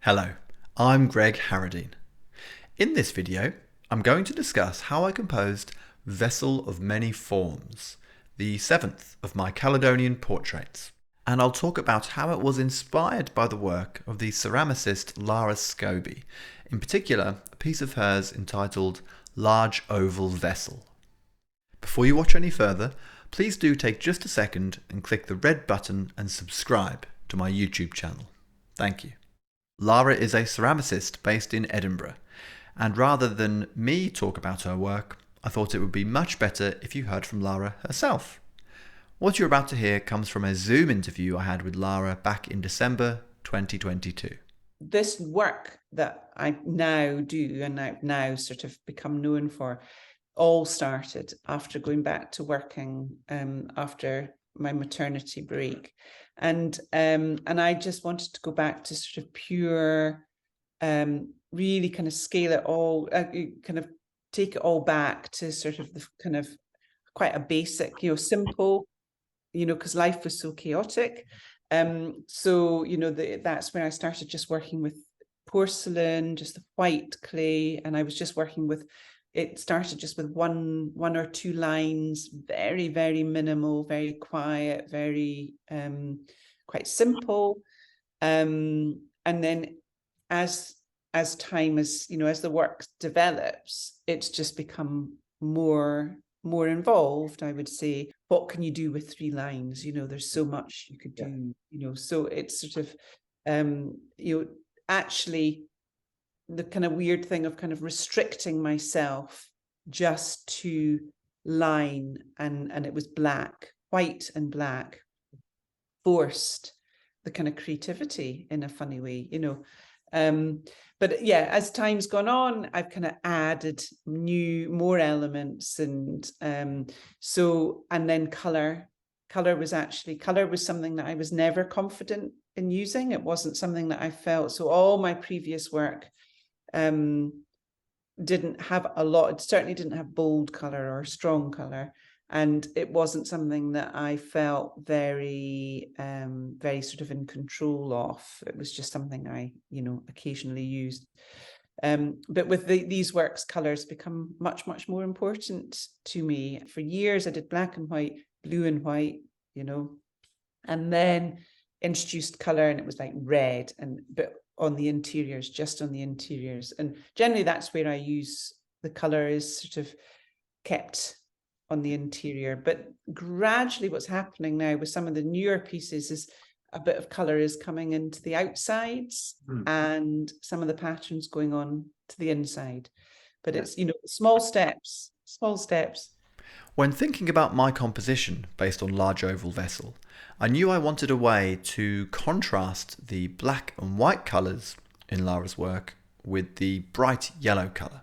Hello, I'm Greg Harradine. In this video, I'm going to discuss how I composed Vessel of Many Forms, the seventh of my Caledonian Portraits, and I'll talk about how it was inspired by the work of the ceramicist Lara Scobie, in particular a piece of hers entitled Large Oval Vessel. Before you watch any further, please do take just a second and click the red button and subscribe to my YouTube channel. Thank you. Lara is a ceramicist based in Edinburgh, and rather than me talk about her work, I thought it would be much better if you heard from Lara herself. What you're about to hear comes from a Zoom interview I had with Lara back in December 2022. This work that I now do and I've now sort of become known for all started after going back to working after my maternity break. And I just wanted to go back to sort of pure, really kind of scale it all, kind of take it all back to sort of the kind of quite a basic, simple, because life was so chaotic. So, that's when I started just working with porcelain, just the white clay. And I was just working with, it started just with one or two lines, very, very minimal, very quiet, very quite simple. And then as time as the work develops, it's just become more involved, I would say. What can you do with 3 lines? There's so much you could do, so it's sort of actually the kind of weird thing of kind of restricting myself just to line and it was white and black, forced the kind of creativity in a funny way, but yeah, as time's gone on, I've kind of added more elements, and then color was something that I was never confident in using. It wasn't something that I felt. So all my previous work didn't have a lot. It certainly didn't have bold color or strong color, and it wasn't something that I felt very very sort of in control of. It was just something I occasionally used, but with these works, colors become much more important to me. For years I did black and white, blue and white, and then introduced color, and it was like red, but on the interiors, just on the interiors. And generally that's where I use the color, is sort of kept on the interior. But gradually what's happening now with some of the newer pieces is a bit of color is coming into the outsides and some of the patterns going on to the inside. But it's, small steps. When thinking about my composition based on Large Oval Vessel, I knew I wanted a way to contrast the black and white colours in Lara's work with the bright yellow colour.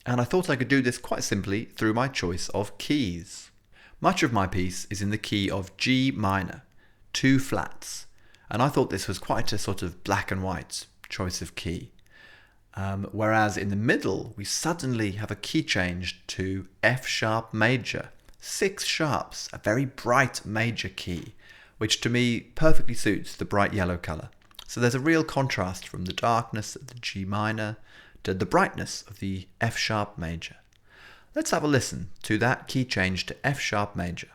And I thought I could do this quite simply through my choice of keys. Much of my piece is in the key of G minor, 2 flats, and I thought this was quite a sort of black and white choice of key. Whereas in the middle, we suddenly have a key change to F sharp major, 6 sharps, a very bright major key, which to me perfectly suits the bright yellow colour. So there's a real contrast from the darkness of the G minor to the brightness of the F sharp major. Let's have a listen to that key change to F sharp major.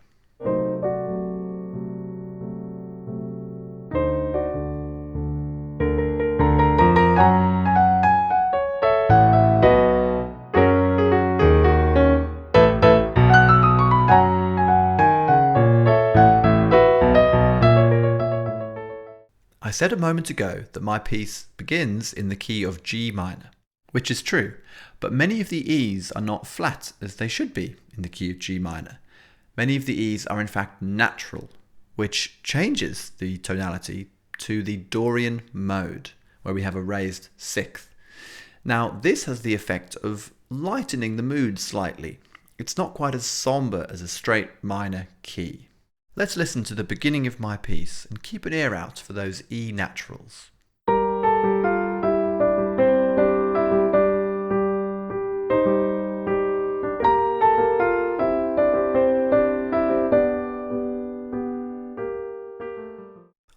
I said a moment ago that my piece begins in the key of G minor, which is true, but many of the E's are not flat as they should be in the key of G minor. Many of the E's are in fact natural, which changes the tonality to the Dorian mode, where we have a raised sixth. Now, this has the effect of lightening the mood slightly. It's not quite as somber as a straight minor key. Let's listen to the beginning of my piece and keep an ear out for those E naturals.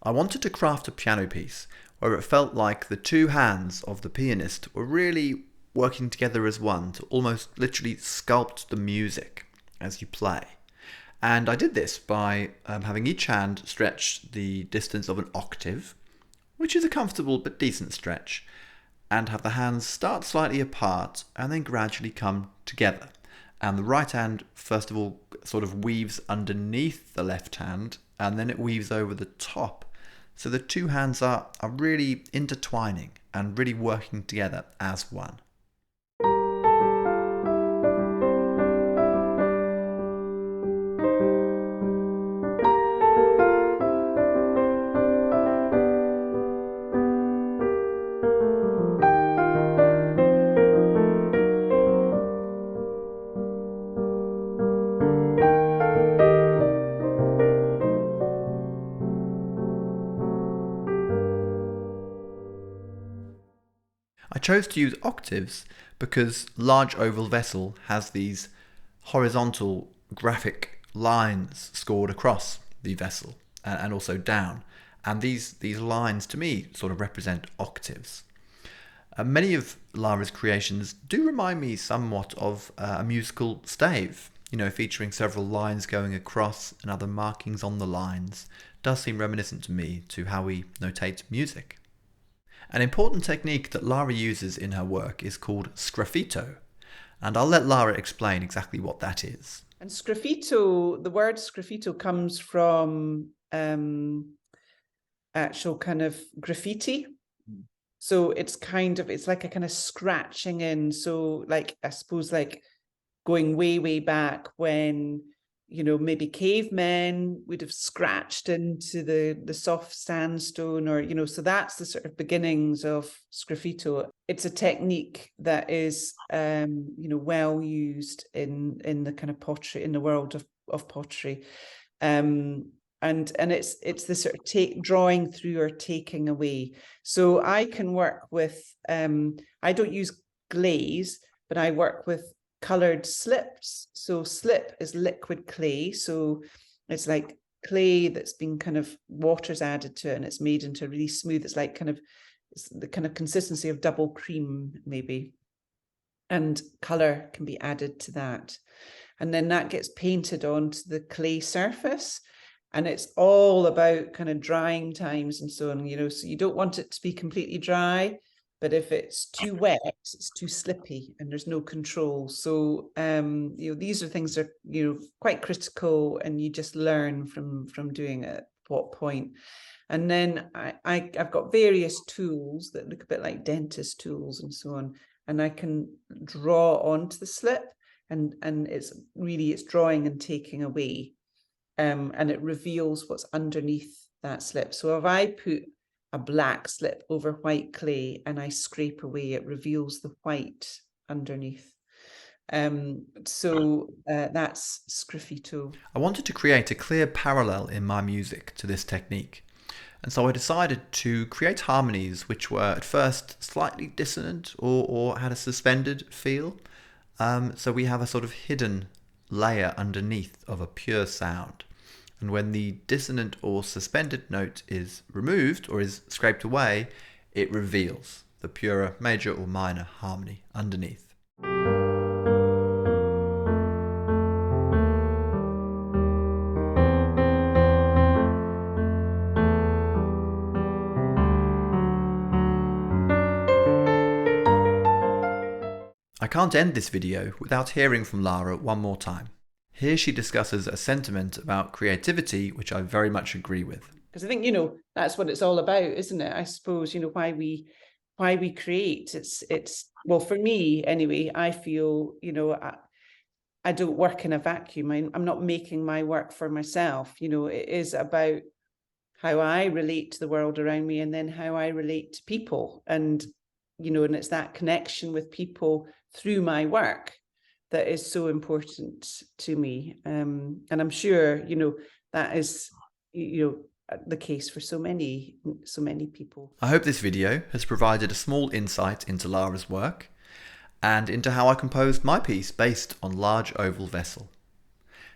I wanted to craft a piano piece where it felt like the two hands of the pianist were really working together as one to almost literally sculpt the music as you play. And I did this by having each hand stretch the distance of an octave, which is a comfortable but decent stretch, and have the hands start slightly apart and then gradually come together. And the right hand, first of all, sort of weaves underneath the left hand, and then it weaves over the top. So the two hands are really intertwining and really working together as one. I chose to use octaves because large oval vessel has these horizontal graphic lines scored across the vessel and also down. And these lines to me sort of represent octaves. Many of Lara's creations do remind me somewhat of a musical stave, featuring several lines going across and other markings on the lines. Does seem reminiscent to me to how we notate music. An important technique that Lara uses in her work is called sgraffito, and I'll let Lara explain exactly what that is. And sgraffito, the word sgraffito comes from actual kind of graffiti. So it's like a kind of scratching in. So like, I suppose like going way back when, maybe cavemen would have scratched into the soft sandstone, or, so that's the sort of beginnings of sgraffito. It's a technique that is, well used in the kind of pottery, in the world of pottery. And it's the sort of drawing through or taking away. So I can work with, I don't use glaze, but I work with colored slips. So slip is liquid clay. So it's like clay that's been kind of water's added to it and it's made into really smooth. It's like it's the kind of consistency of double cream maybe. And color can be added to that. And then that gets painted onto the clay surface. And it's all about kind of drying times and so on, so you don't want it to be completely dry. But if it's too wet, it's too slippy and there's no control. So, these are things that are, quite critical, and you just learn from doing it at what point. And then I've got various tools that look a bit like dentist tools and so on. And I can draw onto the slip, and it's drawing and taking away. And it reveals what's underneath that slip. So if I put a black slip over white clay and I scrape away, it reveals the white underneath. So that's sgraffito. I wanted to create a clear parallel in my music to this technique, and so I decided to create harmonies which were at first slightly dissonant or had a suspended feel. So we have a sort of hidden layer underneath of a pure sound. And when the dissonant or suspended note is removed or is scraped away, it reveals the purer major or minor harmony underneath. I can't end this video without hearing from Lara one more time. Here she discusses a sentiment about creativity, which I very much agree with. Because I think, that's what it's all about, isn't it? I suppose, why we create. It's well, for me anyway, I feel, I don't work in a vacuum. I'm not making my work for myself. It is about how I relate to the world around me and then how I relate to people. And, and it's that connection with people through my work that is so important to me. And I'm sure, that is, the case for so many people. I hope this video has provided a small insight into Lara's work and into how I composed my piece based on large oval vessel.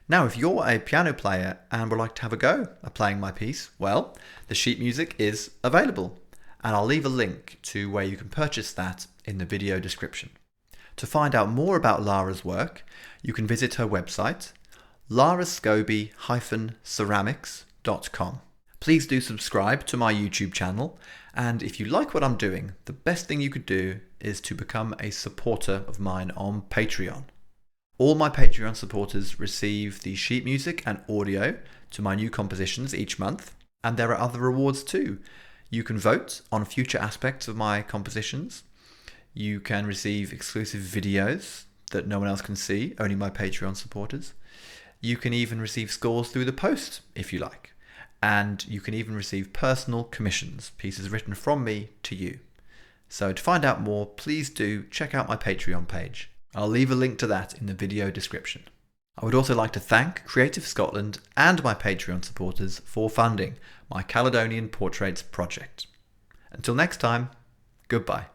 Now, if you're a piano player and would like to have a go at playing my piece, well, the sheet music is available. and I'll leave a link to where you can purchase that in the video description. To find out more about Lara's work, you can visit her website, larascobie-ceramics.com. Please do subscribe to my YouTube channel, and if you like what I'm doing, the best thing you could do is to become a supporter of mine on Patreon. All my Patreon supporters receive the sheet music and audio to my new compositions each month, and there are other rewards too. You can vote on future aspects of my compositions. You can receive exclusive videos that no one else can see, only my Patreon supporters. You can even receive scores through the post if you like. And you can even receive personal commissions, pieces written from me to you. So to find out more, please do check out my Patreon page. I'll leave a link to that in the video description. I would also like to thank Creative Scotland and my Patreon supporters for funding my Caledonian Portraits project. Until next time, goodbye.